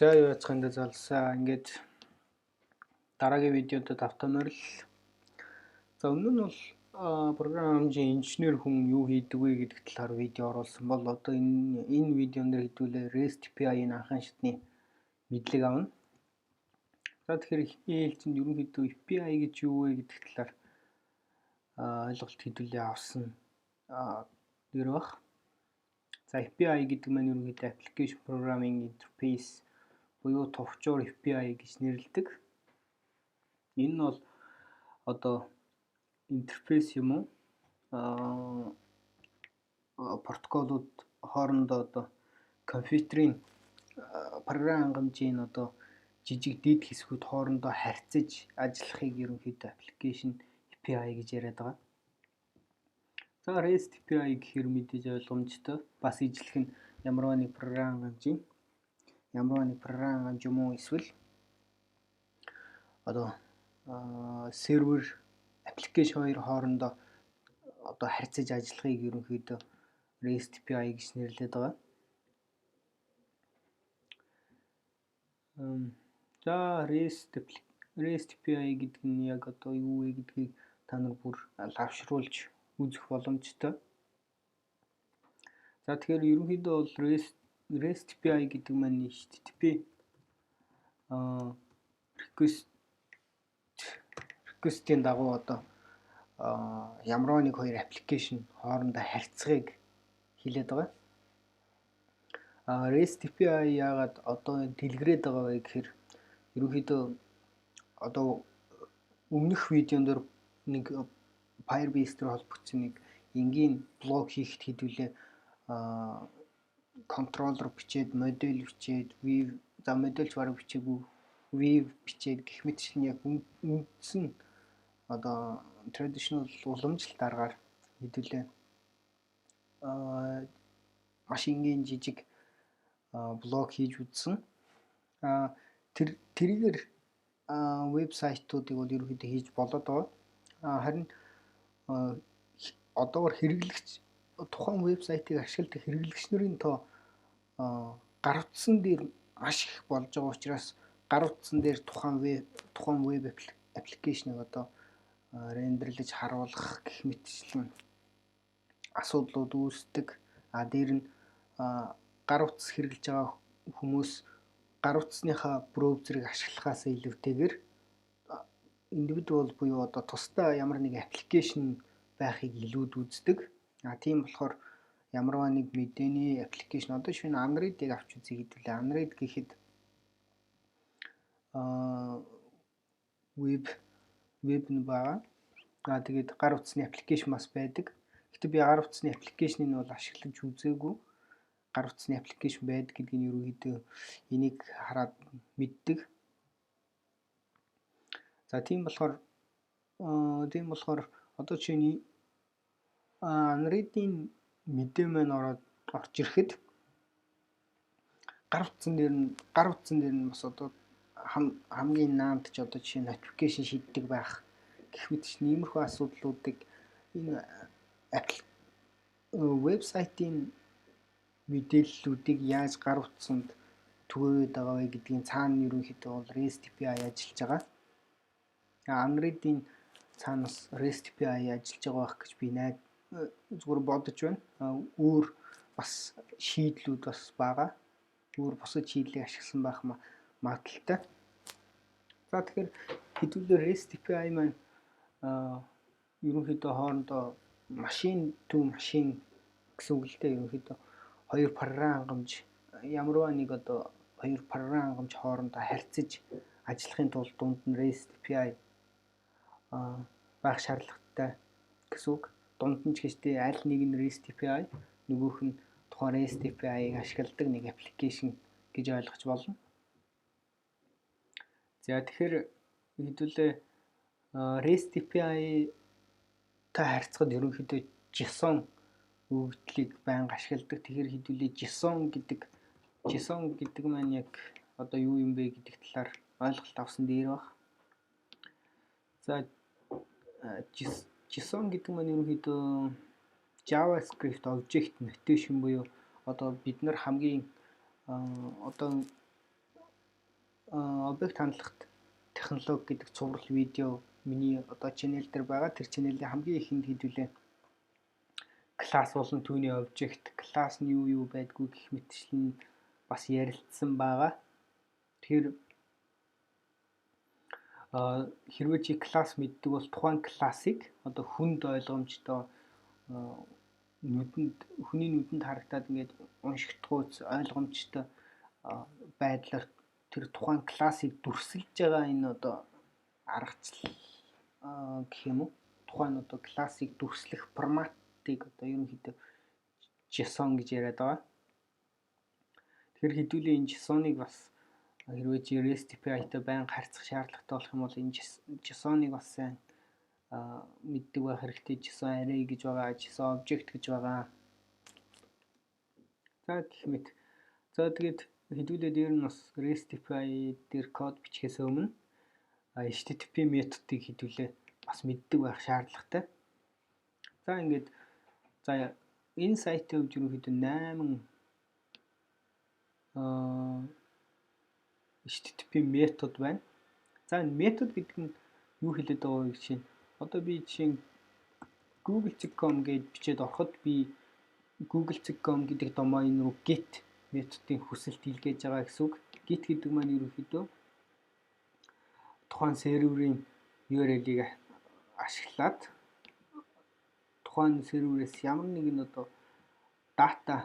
За юу яцханд залсаа ингээд дараагийн видеод тавтамаар л. За өмнө нь бол програм хэмжээ инженер хүн юу хийдэг вэ гэдэг талаар видео оруулсан бол одоо энэ видеон дээр хэдүүлээ REST API-ийн анхаан шатны мэдлэг авна. За тэгэхээр эхний ээлжинд ерөнхийдөө API гэж юу вэ гэдэг талаар ойлголт хэдүүлээ авсан дээр баг. За API гэдэг маань ерөнхийдөө Application Programming Interface буюу товчоор API гэж нэрлэдэг. Энэ нь бол одоо интерфейс юм уу? Протоколууд хоорондоо одоо компьютерийн програм хангамжийн одоо жижиг дид хэсгүүд хоорондоо харьцаж ажиллахыг ерөнхийдөө application API гэж яриад байгаа. За REST API гэхээр мэдээж ойлгомжтой. Бас ижлэх нь ямар нэг програм хангамж юм уу эсвэл одоо сервер аппликейшн хоёр хоорондоо одоо харьцаж ажиллахыг ерөнхийдөө REST API гэж нэрлэдэг байгаа. За REST API гэдэг нь яг одоо юу вэ гэдгийг та нар бүр лавшруулж үзэх боломжтой. За тэгэхээр ерөнхийдөө бол REST API гэдэг маань HTTP request-ийн дагуу одоо ямар нэг хоёр аппликейшн хоорондоо харьцахыг хэлээд байгаа. REST API яагаад одоо дэлгэрээд байгаа вэ гэхээр ерөнхийдөө одоо өмнөх видеон дээр нэг Firebase-тэй холбогдсон нэг энгийн блог хийхэд хэдүүлээ контроллер бичээд модель бичээд модельч бараг бичээгүй view бичээд гэх мэтчлэн яг үндсэн одоо traditional уламжлалт аргаар хэдүүлээ маш энгийн жижиг блог хийж үзсэн. Тэрээр вебсайтуудыг бол ерөнхийдөө хийж болоод байгаа. Харин одоогор хэрэглэгч тухайн вебсайтыг ашигладаг хэрэглэгч нарын тоо гар утсан дээр маш их болж байгаа учраас гар утсан дээр тухайн веб аппликейшнийг одоо рендерлэж харуулах гэх мэтчлэн асуудлууд үүсдэг. Дээр нь гар утас хэрэглэж байгаа хүмүүс гар утасныхаа браузерыг ашиглахаас илүүтэйгээр индивидуал буюу одоо тусдаа ямар нэг аппликейшн байхыг илүүд үздэг. Тийм болохоор ямар нэг мэдээний аппликейшн одоо шинэ Android-ыг авч үзье хэдүүлээ. Android гэхэд веб нь байгаа. Тэгээд гар утасны аппликейшн бас байдаг. Гэхдээ би гар утасны аппликейшнийг нь бол ашиглаж үзээгүй. Гар утасны аппликейшн байдаг гэдгийг ерөнхийдөө энийг хараад мэддэг. За тийм болохоор одоо чиний Android-ийн мэдээ маань орж ирэхэд гар утсан дээр нь бас одоо хамгийн наанд ч одоо жишээ notification шийддэг байх гэх мэт иймэрхүү асуудлуудыг энэ вебсайтын мэдээллүүдийг яаж гар утсанд түгээгээд байгаа вэ гэдгийг цаана ерөнхийдөө бол REST API ажиллаж байгаа. Android-ийн цаанаас REST API ажиллаж байгаа байх гэж би зүгээр бодож байна. Өөр бас шийдлүүд бас байгаа. Өөр бусад шийдлийг ашигласан байх магадaltaй. За тэгэхээр хэдүүлээ REST API маань ерөнхийдөө хоорондоо машин to машин гэсэн үг л дээ. Ерөнхийдөө хоёр програм хангамж хоорондоо харьцаж ажиллахын тулд дунд нь REST API байх шаардлагатай гэсэн үг. Дунд нь ч гэжтэй аль нэг нь REST API, нөгөөх нь тухайн REST API-ыг ашигладаг нэг аппликейшн гэж ойлгож болно. За тэгэхээр хэдүүлээ REST API-тай харьцахад ерөнхийдөө JSON өгөгдлийг байнга ашигладаг. Тэгэхээр хэдүүлээ JSON гэдэг маань яг одоо юу юм бэ гэдэг талаар ойлголт авсан дээр баг. За JSON гэдэг маань ерөнхийдөө JavaScript Object Notation буюу одоо бид нар хамгийн одоо объект хандлагт технологи гэдэг цуврал видео миний одоо channel дээр байгаа. Тэр channel-ийн хамгийн ихэнд хэдүүлээ класс болон түүний обжект, класс нь юу байдгүй гэх мэтчлэн бас ярилцсан байгаа. Тэгэхээр хэрвээ чи класс мэддэг бол тухайн классыг одоо хүнд ойлгомжтой хүний нүдэнд харагдаад ингээд уншигдгүйц ойлгомжтой байдлаар тэр тухайн классыг дүрсэлж байгаа энэ одоо аргачлал гэх юм уу? Тухайн одоо классыг дүрслэх форматыг одоо ерөнхийдөө JSON гэж яриад байгаа. Тэгэхээр хэдүүлээ энэ JSON-ыг бас хэрвээ чи REST API-тай байнга харьцах шаардлагатай болох юм бол энэ JSON-ыг бас сайн мэддэг байх хэрэгтэй. JSON array гэж байгаа, JSON object гэж байгаа. За гэх мэт. За тэгээд хэдүүлээ дээр нь бас REST API дээр код бичгээс өмнө HTTP методыг хэдүүлээ бас мэддэг байх шаардлагатай. За ингээд энэ сайтын хувьд ерөнхийдөө 8 HTTP метод байна. За энэ метод гэдэг нь юу хэлээд байгаа вэ гэж одоо би жишээ google.com гэж бичээд ороход би google.com гэдэг домайн руу get методын хүсэлт илгээж байгаа гэсэн үг. Get гэдэг маань ерөнхийдөө тухайн серверийн URL-ийг ашиглаад тухайн серверээс ямар нэгэн одоо дата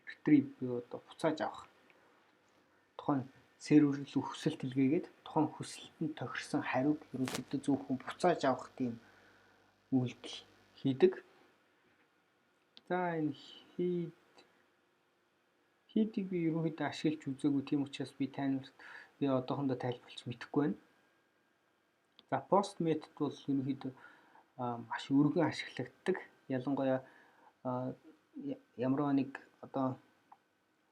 retrieve буюу одоо буцааж авах. Тухайн сервер рүү хүсэлт илгээгээд тухайн хүсэлтэнд тохирсон хариуг ерөнхийдөө зөвхөн буцааж авах тийм үйлдэл хийдэг. За энэ хийдийг би ерөнхийдөө ашиглаж үзээгүй, тийм учраас би одоохондоо тайлбарлаж мэдэхгүй байна. За post метод бол ерөнхийдөө маш өргөн ашиглагддаг. Ялангуяа ямар нэг одоо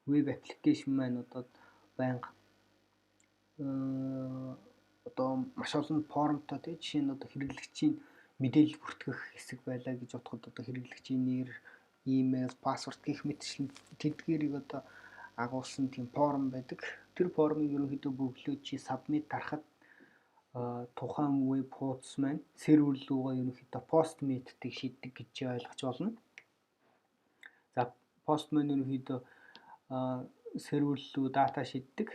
веб аппликейшн маань одоо байнга одоо маш олон формтой тийм жишээ нь одоо хэрэглэгчийн мэдээлэл бүртгэх хэсэг байлаа гэж бодоход одоо хэрэглэгчийн нэр, имэйл, пассворд гэх мэтчлэн тэдгээрийг одоо агуулсан тийм форм байдаг. Тэр формыг ерөнхийдөө бөглөөж чи submit тарахад тухайн веб хуудас маань сервер руугаа ерөнхийдөө post методыг шийддэг гэж ойлгож болно. За post маань ерөнхийдөө сервер руу дата шийддэг.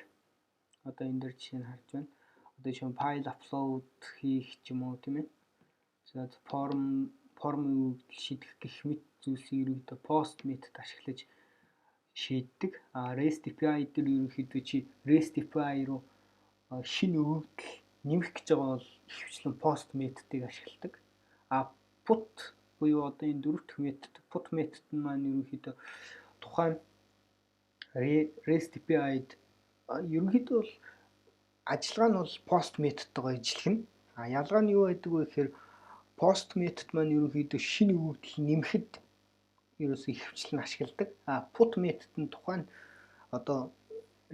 Одоо энэ дээр жишээ нь харж байна. Одоо жишээ нь файл апплод хийх ч юм уу тийм ээ. За формын үйлдэл шийдэх гэх мэт зүйлсийг ерөнхийдөө post метод ашиглаж шийддэг. REST API дээр ерөнхийдөө чи REST API руу шинэ үйлдэл нэмэх гэж байгаа бол ихэвчлэн post методыг ашигладаг. Put буюу одоо энэ дөрөв дэх метод, put метод нь маань ерөнхийдөө тухайн REST API-д ерөнхийдөө бол ажиллагаа нь бол post методтойгоо ижилхэн. Ялгаа нь юу байдаг вэ гэхээр post метод маань ерөнхийдөө шинэ үйлдэл нэмэхэд ерөөсөө ихэвчлэн ашигладаг. Put метод нь тухайн одоо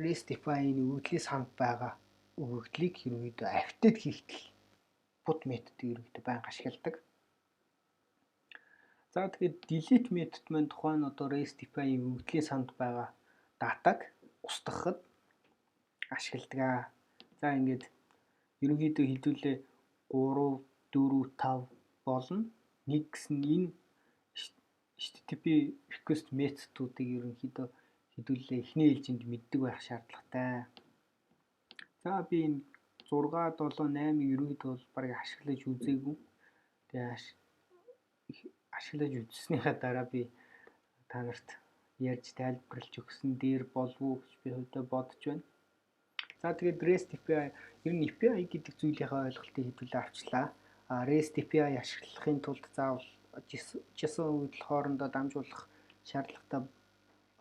REST API-ийн үйлдлийн санд байгаа өгөгдлийг ерөнхийдөө апдейт хийхдээ put методыг ерөнхийдөө байнга ашигладаг. За тэгээд delete метод маань тухайн одоо REST API-ийн өгөгдлийн санд байгаа датаг устгахад ашигладаг. За ингээд ерөнхийдөө хэдүүлээ 3, 4, 5 болно. Нэг гэсэн энэ HTTP request методуудыг ерөнхийдөө хэдүүлээ эхний ээлжинд мэддэг байх шаардлагатай. За би энэ 6, 7, 8-ыг ерөнхийдөө бол барыг ашиглаж үзээгүй. Тэгээ ашиглаж үзснийхаа дараа би та нарт ярьж тайлбарлаж өгсөн дээр болов уу гэж би хувьдаа бодож байна. За тэгээд REST API ер нь API гэдэг зүйлийнхаа ойлголтыг хэдүүлээ авчлаа. REST API ашиглахын тулд заавал JSON үйлдэл хоорондоо дамжуулах шаардлагатай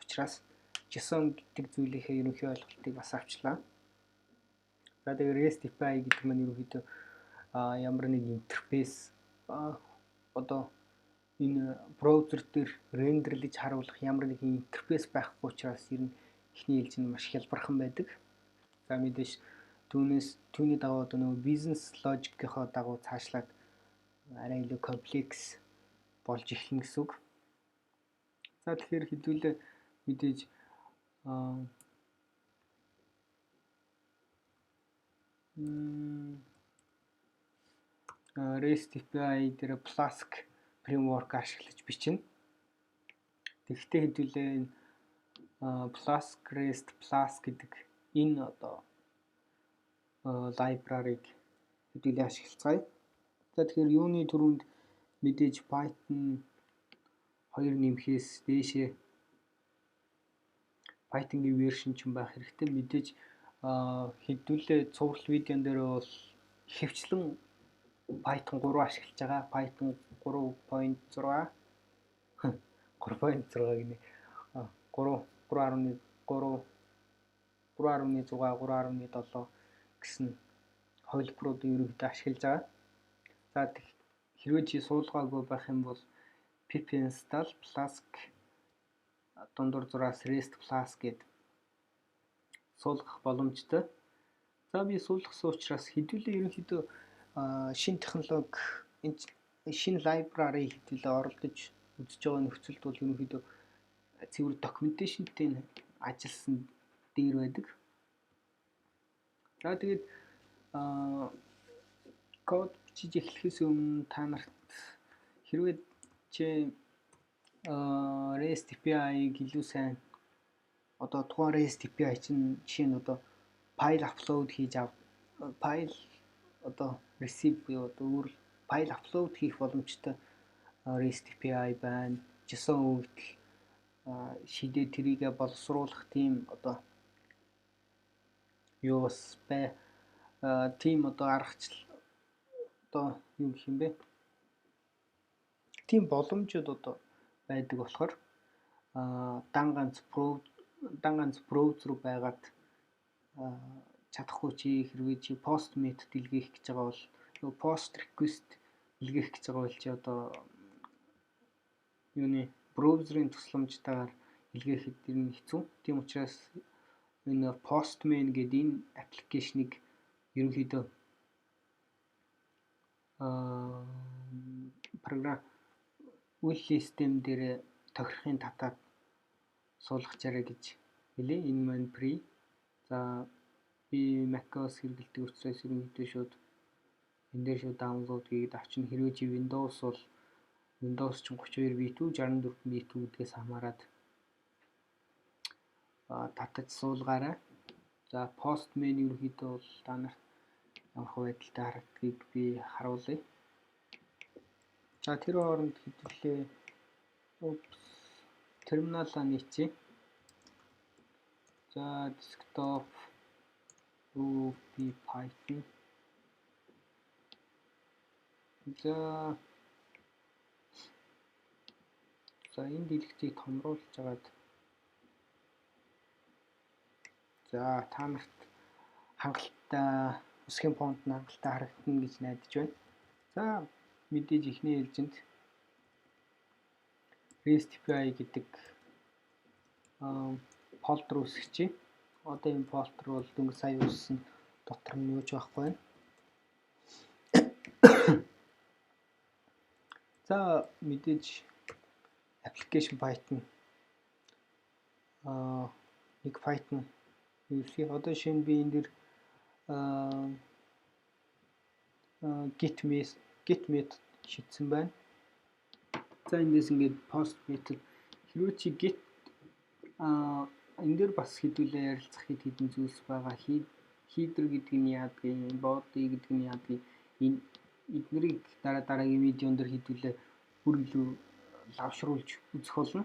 учраас JSON гэдэг зүйлийнхээ ерөнхий ойлголтыг бас авчлаа. За тэгээд REST API гэдэг нь ерөнхийдөө ямар нэг интерфейс одоо энэ браузер дээр рендерлэж харуулах ямар нэгэн интерфейс байхгүй учраас ер нь эхний ээлж нь маш хялбархан байдаг. За мэдээж түүний дагуу одоо нөгөө бизнес логикийнхоо дагуу цаашлаад арай илүү комплекс болж эхэлнэ гэсэн үг. За тэгэхээр хэдүүлээ мэдээж REST API дээр Flask framework ашиглаж бичнэ. Тэгэхдээ хэдүүлээ энэ Flask REST Flask гэдэг энэ одоо library-г хэдүүлээ ашиглацгаая. За тэгэхээр юуны түрүүнд мэдээж Python 2 нэмэхээс дээшээ Python-ийн вершн ч байх хэрэгтэй. Мэдээж хэдүүлээ цуврал видеон дээр бол ихэвчлэн Python 3 ашиглаж байгаа. Python 3.6 3.6 гинэ. 3.6 3.7 гэсэн хувилбарууд ерөнхийдөө ашиглаж байгаа. За хэрвээ чи суулгаагүй байх юм бол pip install flask дундуур зураас rest flask гэд суулгах боломжтой. За би суулгасан учраас хэдүүлээ ерөнхийдөө шинэ технологи шинэ library хэдүүлээ оролдож үзэж байгаа нөхцөлд бол ерөнхийдөө цэвэр documentation-тэй ажилласан дээр байдаг. За тэгээд код бичиж эхлэхээс өмнө та нарт хэрвээ чи REST API-г илүү сайн одоо тухайн REST API чинь жишээ нь одоо файл аплод хийж файл одоо receive буюу одоо өөр файл аплод хийх боломжтой REST API байна. JSON үйлдэл шийдээ тэрийг боловсруулах тийм одоо юу бас бай тийм одоо аргачлал одоо юу гэх юм бэ? Тийм боломжууд одоо байдаг болохоор дан ганц браузер руу байгаад чадахгүй чи хэрвээ чи post метод илгээх гэж байгаа бол post request илгээх гэж байгаа бол чи одоо юуны браузерын тусламжтайгаар илгээхэд ер нь хэцүү. Тийм учраас энэ Postman гэдэг энэ аппликейшнийг ерөнхийдөө програм үйл систем дээр тохирохын татаад суулгачаарай гэж хэлээ. Энэ маань free. За би macOS хэрэглэдэг учраас ерөнхийдөө шууд энэ дээр шууд download хийгээд авчна. Хэрвээ чи Windows бол Windows ч 32 bit үү 64 bit үү гэдгээс хамаарат татаж суулгаарай. За Postman ерөнхийдөө бол та нарт ямар байдалтай харагдгийг би харуулъя. За тэр хооронд хэдүүлээ терминалаа нийцье. За desktop Ruby Python. За энэ дэлгэцийг томруулж жагаад за та нарт хангалттай үсгийн фонт нь хангалттай харагдана гэж найдаж байна. За мэдээж ихний ээлжинд REST API гэдэг фолдер үүсгэчихье. Одоо энэ фолдер бол дөнгөж сая үүссэн дотор нь юуж байхгүй байна. За мэдээж application Python нэг Python ерхий одоо шинэ би энэ дэр git method шийдсэн байна. За эндээс ингээд post method хэрвээ чи git энэ дэр бас хэдүүлээ ярилцах хэдэн зүйлс байгаа. Header гэдэг нь яадгийг, body гэдэг нь яадгийг эднэрийг дараагийн видеон дээр хэдүүлээ бүр илүү лавшруулж үзэх болно.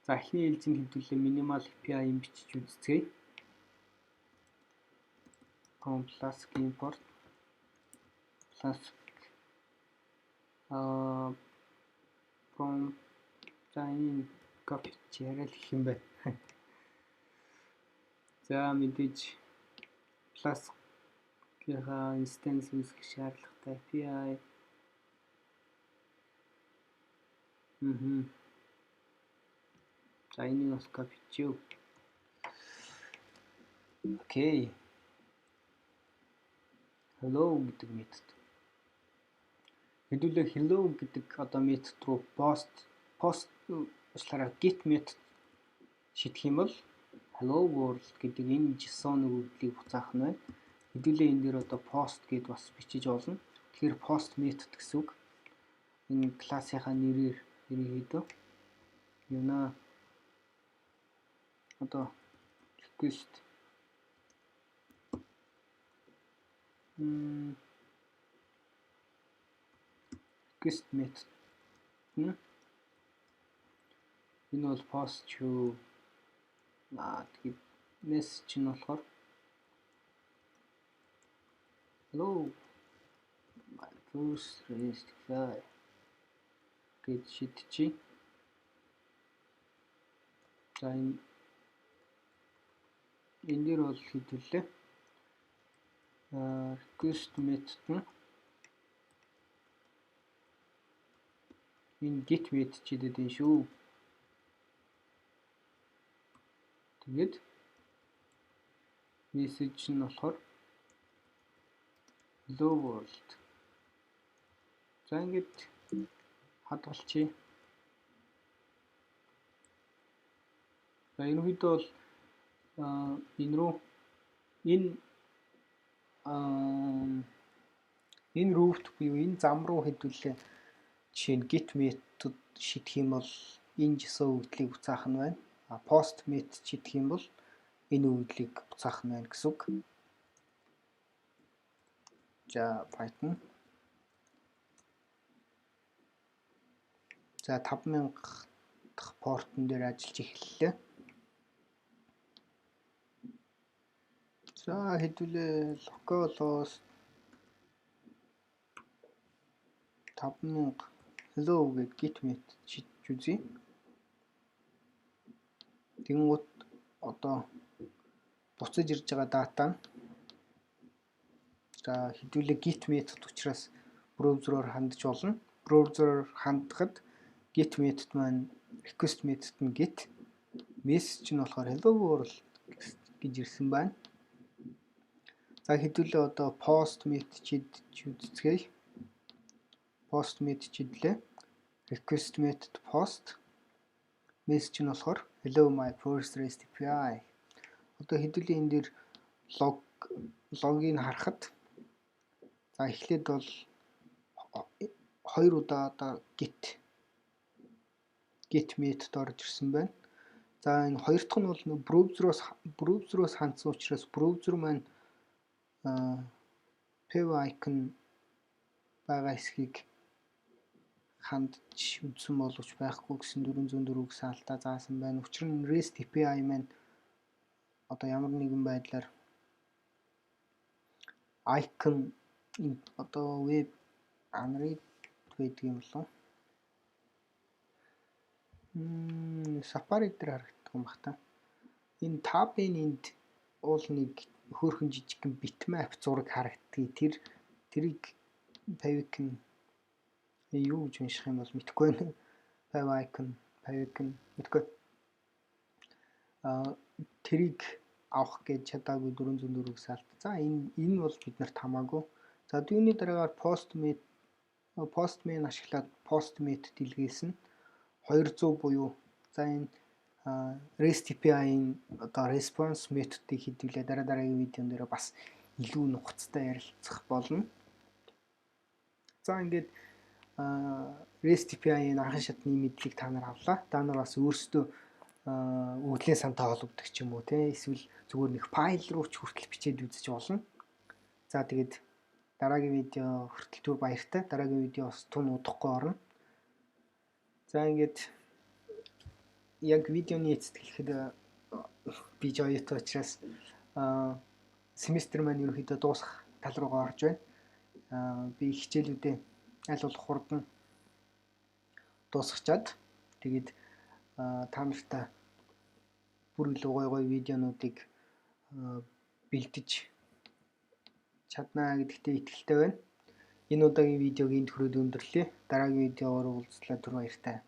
За эхний ээлжинд хэдүүлээ minimal API юм бичиж үзцгээе. Flask import Flask from China copy яриа л их юм байна. За мэдээж Flask-ийнхаа instance үүсгэх шаардлагатай API. За энийг бас copy хийв. Окей. Hello гэдэг метод. Хэдүүлээ hello гэдэг одоо метод руу post уучлаарай git метод шийдэх юм бол Hello World гэдэг энэ JSON өгөгдлийг буцаах нь байна. Хэдүүлээ энэ дээр одоо post гэд бас бичиж болно. Тэгэхээр post method гэсэн үг. Энэ классынхаа нэрээр ерөнхийдөө юуна одоо request method энэ бол post юу тэгээд message нь болохоор hello my first REST API гэж шийдчихье. За энэ дээр бол хэдүүлээ request method нь энэ get method чидэд энэ шүү. Тэгээд message нь болохоор hello world. За ингэж хадгалчихъя. За ерөнхийдөө бол энэ root буюу энэ зам руу хэдүүлээ жишээ нь get метод шийдэх юм бол энэ JSON өгөгдлийг буцаах нь байна. Post method шийдэх юм бол энэ өгөгдлийг буцаах нь байна гэсэн үг. За Python. За 5000 дахь портон дээр ажиллаж эхэллээ. За хэдүүлээ localhost 5000 hello гэд get method шийдэж үзье. Тэнгуут одоо буцаж ирж байгаа дата нь за хэдүүлээ get method учраас браузероор хандж болно. Браузероор хандахад get method маань request method нь get, message нь болохоор hello world гэж ирсэн байна. За хэдүүлээ одоо post method шийдэж үзье. Post method шийдлээ. Request method post, message нь болохоор hello my first REST API. Одоо хэдүүлээ энэ дээр логийг харахад за эхлээд бол 2 удаа одоо get method орж ирсэн байна. За энэ хоёр дахь нь бол браузероос хандсан учраас браузер маань favicon байгаа хэсгийг хандж үзсэн боловч байхгүй гэсэн 404 гэсэн алдаа заасан байна. Учир нь REST API маань одоо ямар нэгэн байдлаар icon одоо web unread гэдэг юм болов. Safari дээр харагддаг юм бах та. Энэ tab-ын энд уул нэг хөөрхөн жижигхэн bitmap зураг харагдгийг тэрийг favicon юу гэж унших юм бол мэдэхгүй байна. Favicon мэдэхгүй. Тэрийг авах гэж чадаагүй 404 гэсэн алт. За энэ бол биднэрт хамаагүй. За түүний дараагаар postman ашиглаад post method илгээсэн 200 буюу за энэ REST API-ийн одоо response методыг хэдүүлээ дараагийн видеон дээр бас илүү нухацтай ярилцах болно. За ингээд REST API-ийн анхан шатны мэдлийг та нар авлаа. Та нар бас өөрсдөө өглийн сантай холбогдох ч юм уу те эсвэл зүгээр нэг файл руу ч хүртэл бичээд үзэж болно. За тэгээд дараагийн видео хүртэл түр баяртай. Дараагийн видеос тун удахгүй орно. За ингээд яг видеоны эцэст хэлэхэд би жоётой учраас семестр маань ерөнхийдөө дуусах тал руугаа орж байна. Би хичээлүүдээ аль болох хурдан дуусгачаад тэгээд та нартай бүр илүү гоё видеонуудыг бэлдэж чаднаа гэдэгтээ итгэлтэй байна. Энэ удаагийн видеог энд хүрээд өндөрлөе. Дараагийн видеоор уулзлаа түр баяртай.